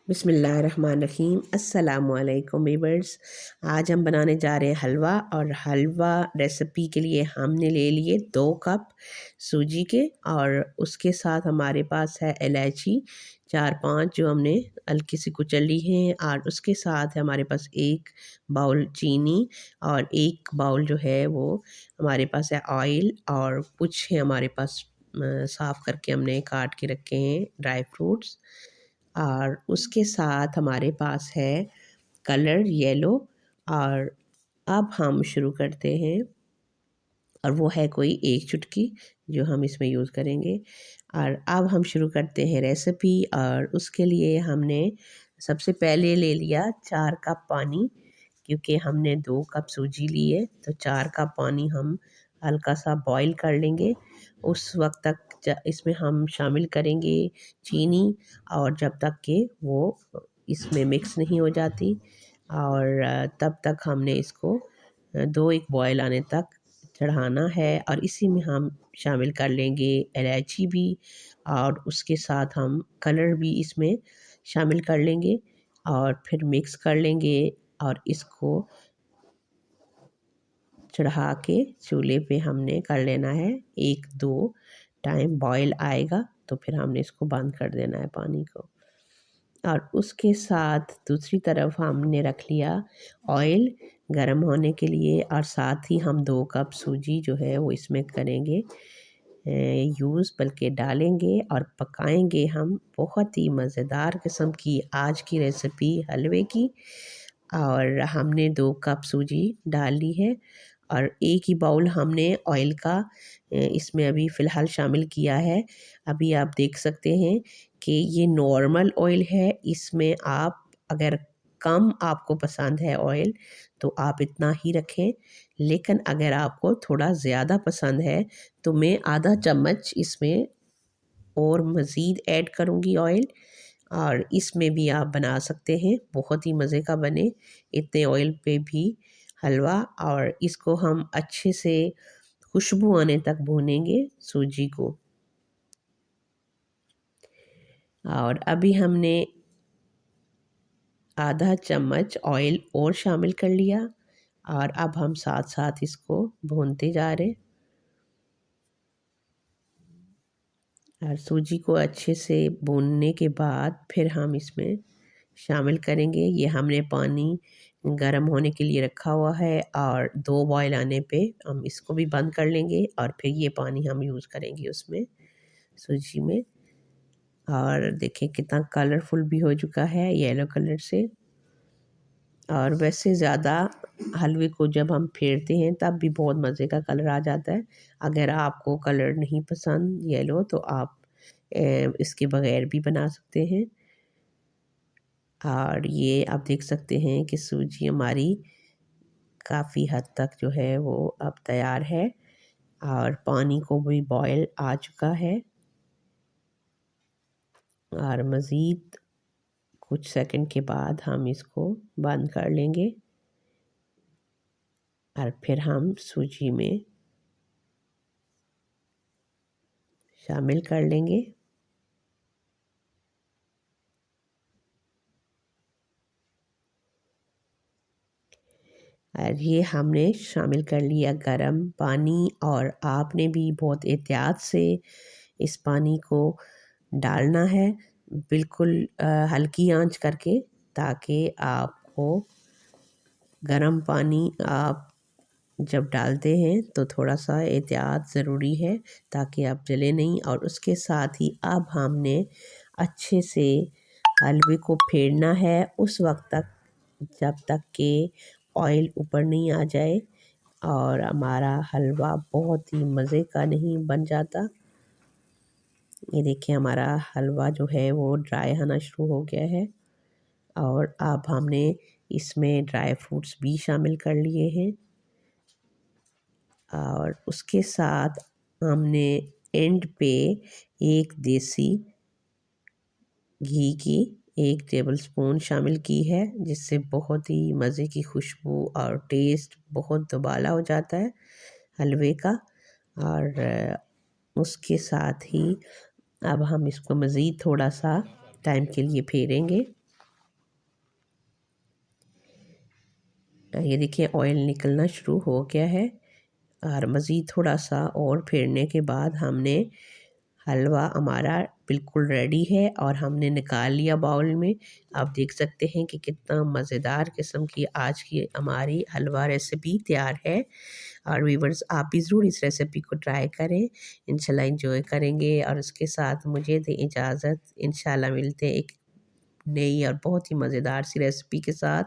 बिस्मिल्लाहिर्रहमानिर्रहीम। अस्सलामुअलैकुम वीवर्स। आज हम बनाने जा रहे हैं हलवा। और हलवा रेसिपी के लिए हमने ले लिए 2 कप सूजी के, और उसके साथ हमारे पास है इलायची 4-5 जो हमने हल्की सी कुचल ली हैं, और उसके साथ है हमारे पास 1 बाउल चीनी, और 1 बाउल जो है वो हमारे पास है ऑयल, और कुछ है हमारे पास साफ़ करके हमने काट के रखे हैं ड्राई फ्रूट्स। और उसके साथ हमारे पास है कलर येलो। और अब हम शुरू करते हैं, और वो है कोई 1 चुटकी जो हम इसमें यूज़ करेंगे। और अब हम शुरू करते हैं रेसिपी। और उसके लिए हमने सबसे पहले ले लिया 4 कप पानी, क्योंकि हमने 2 कप सूजी ली है, तो 4 कप पानी हम हल्का सा बॉईल कर लेंगे। उस वक्त तक इसमें हम शामिल करेंगे चीनी, और जब तक कि वो इसमें मिक्स नहीं हो जाती। और तब तक हमने इसको 2-1 बॉयल आने तक चढ़ाना है। और इसी में हम शामिल कर लेंगे इलायची भी, और उसके साथ हम कलर भी इसमें शामिल कर लेंगे, और फिर मिक्स कर लेंगे। और इसको चढ़ा के चूल्हे पे हमने कर लेना है। 1-2 टाइम बॉयल आएगा तो फिर हमने इसको बंद कर देना है पानी को। और उसके साथ दूसरी तरफ हमने रख लिया ऑयल गरम होने के लिए, और साथ ही हम 2 कप सूजी जो है वो इसमें करेंगे यूज़, बल्कि डालेंगे और पकाएंगे हम। बहुत ही मज़ेदार किस्म की आज की रेसिपी हलवे की। और हमने 2 कप सूजी डाल ली है, और 1 ही बाउल हमने ऑयल का इसमें अभी फ़िलहाल शामिल किया है। अभी आप देख सकते हैं कि ये नॉर्मल ऑयल है। इसमें आप अगर कम आपको पसंद है ऑयल तो आप इतना ही रखें, लेकिन अगर आपको थोड़ा ज़्यादा पसंद है तो मैं आधा चम्मच इसमें और मज़ीद ऐड करूँगी ऑयल। और इसमें भी आप बना सकते हैं, बहुत ही मज़े का बने इतने ऑयल पे भी हलवा। और इसको हम अच्छे से खुशबू आने तक भूनेंगे सूजी को। और अभी हमने आधा चम्मच ऑयल और शामिल कर लिया, और अब हम साथ साथ इसको भूनते जा रहे हैं। और सूजी को अच्छे से भूनने के बाद फिर हम इसमें शामिल करेंगे, ये हमने पानी गर्म होने के लिए रखा हुआ है, और 2 बॉयल आने पे हम इसको भी बंद कर लेंगे, और फिर ये पानी हम यूज़ करेंगे उसमें सूजी में। और देखिए कितना कलरफुल भी हो चुका है येलो कलर से। और वैसे ज़्यादा हलवे को जब हम फेरते हैं तब भी बहुत मज़े का कलर आ जाता है। अगर आपको कलर नहीं पसंद येलो तो आप इसके बगैर भी बना सकते हैं। और ये आप देख सकते हैं कि सूजी हमारी काफ़ी हद तक जो है वो अब तैयार है, और पानी को भी बॉयल आ चुका है। और मज़ीद कुछ सेकंड के बाद हम इसको बंद कर लेंगे, और फिर हम सूजी में शामिल कर लेंगे। और ये हमने शामिल कर लिया गरम पानी, और आपने भी बहुत एहतियात से इस पानी को डालना है, बिल्कुल हल्की आंच करके, ताकि आपको गरम पानी आप जब डालते हैं तो थोड़ा सा एहतियात ज़रूरी है ताकि आप जले नहीं। और उसके साथ ही अब हमने अच्छे से हलवे को फेरना है उस वक्त तक जब तक कि ऑयल ऊपर नहीं आ जाए, और हमारा हलवा बहुत ही मज़े का नहीं बन जाता। ये देखिए हमारा हलवा जो है वो ड्राई होना शुरू हो गया है, और अब हमने इसमें ड्राई फ्रूट्स भी शामिल कर लिए हैं। और उसके साथ हमने एंड पे एक देसी घी की 1 टेबलस्पून शामिल की है, जिससे बहुत ही मज़े की खुशबू और टेस्ट बहुत दुबाला हो जाता है हलवे का। और उसके साथ ही अब हम इसको मज़ीद थोड़ा सा टाइम के लिए फेरेंगे। ये देखिए ऑयल निकलना शुरू हो गया है और मज़ीद थोड़ा सा और फेरने के बाद हमने हलवा हमारा बिल्कुल रेडी है और हमने निकाल लिया बाउल में। आप देख सकते हैं कि कितना मज़ेदार किस्म की आज की हमारी हलवा रेसिपी तैयार है। और व्यूवर्स आप भी ज़रूर इस रेसिपी को ट्राई करें, इंशाल्लाह एंजॉय करेंगे। और उसके साथ मुझे दें इजाज़त, इंशाल्लाह मिलते हैं एक नई और बहुत ही मज़ेदार सी रेसिपी के साथ।